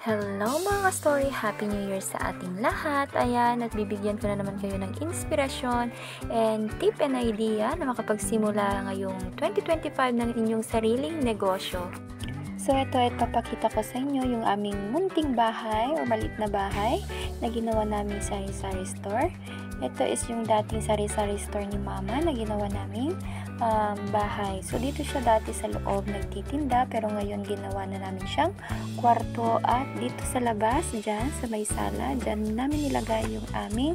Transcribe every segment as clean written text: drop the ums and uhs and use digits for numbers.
Hello mga story! Happy New Year sa ating lahat! Ayan, at bibigyan ko na naman kayo ng inspirasyon and tip and idea na makapagsimula ngayong 2025 ng inyong sariling negosyo. So ito ay papakita ko sa inyo yung aming munting bahay o maliit na bahay na ginawa namin sa sari-sari store. Ito is yung dating sari-sari store ni Mama na ginawa namin bahay. So dito siya dati sa loob nagtitinda, pero ngayon ginawa na namin siyang kwarto, at dito sa labas, dyan sa may sala, dyan namin nilagay yung aming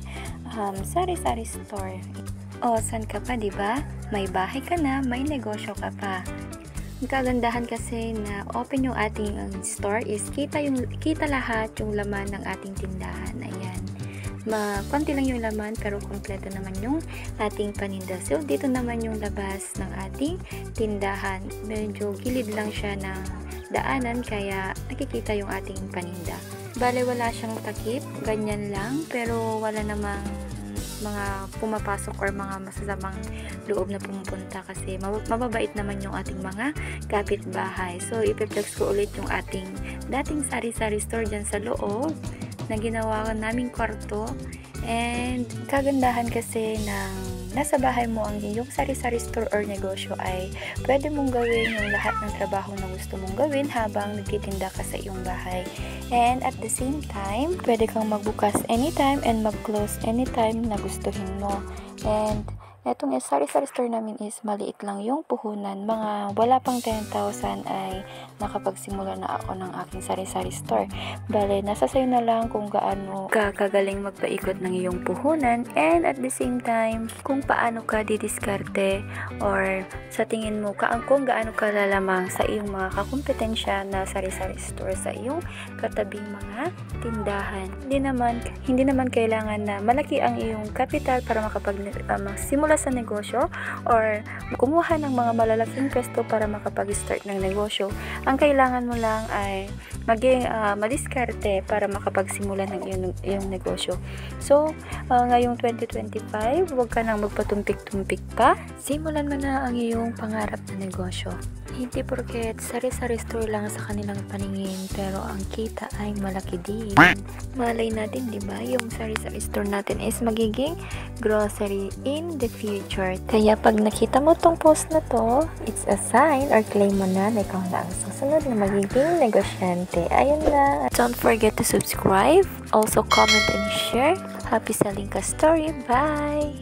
sari-sari store. O, san ka pa, diba? May bahay ka na, may negosyo ka pa. Ang kagandahan kasi na open yung ating store is kita lahat yung laman ng ating tindahan. Ayan. Konti lang yung laman pero kompleto naman yung ating paninda. So dito naman yung labas ng ating tindahan. Medyo gilid lang siya ng daanan kaya nakikita yung ating paninda. Bale wala siyang takip, ganyan lang, pero wala namang mga pumapasok or mga masasamang loob na pumupunta kasi mababait naman yung ating mga kapitbahay. So ipiplex ko ulit yung ating dating sari-sari store dyan sa loob na ginawa naming kwarto. And kagandahan kasi ng nasa bahay mo ang yung sari-sari store or negosyo ay pwede mong gawin yung lahat ng trabaho na gusto mong gawin habang nagtitinda ka sa iyong bahay. And at the same time, pwede kang magbukas anytime and mag-close anytime na gustuhin mo. And etong sari-sari store namin is maliit lang yung puhunan. Mga wala pang 10,000 ay nakapagsimula na ako ng aking sari-sari store. Bale, nasa sayo na lang kung gaano ka kagaling magpaikot ng iyong puhunan, and at the same time, kung paano ka didiskarte or sa tingin mo kung gaano ka lalamang sa iyong mga kakumpetensya na sari-sari store sa iyong katabing mga tindahan. Hindi naman kailangan na malaki ang iyong kapital para magsimula sa negosyo or kumuha ng mga malalaking pwesto para makapag-start ng negosyo. Ang kailangan mo lang ay maging madiskarte para makapagsimula ng iyong negosyo. So, ngayong 2025, huwag ka nang magpatumpik-tumpik pa. Simulan mo na ang iyong pangarap na negosyo. Hindi porket sari-sari store lang sa kanilang paningin, pero ang kita ay malaki din. Malay natin, di ba? Yung sari-sari store natin is magiging grocery in the future. Kaya pag nakita mo tong post na to, it's a sign or claim mo na ikaw na ang susunod na magiging negosyante. Ayun na. Don't forget to subscribe. Also comment and share. Happy selling ka story. Bye!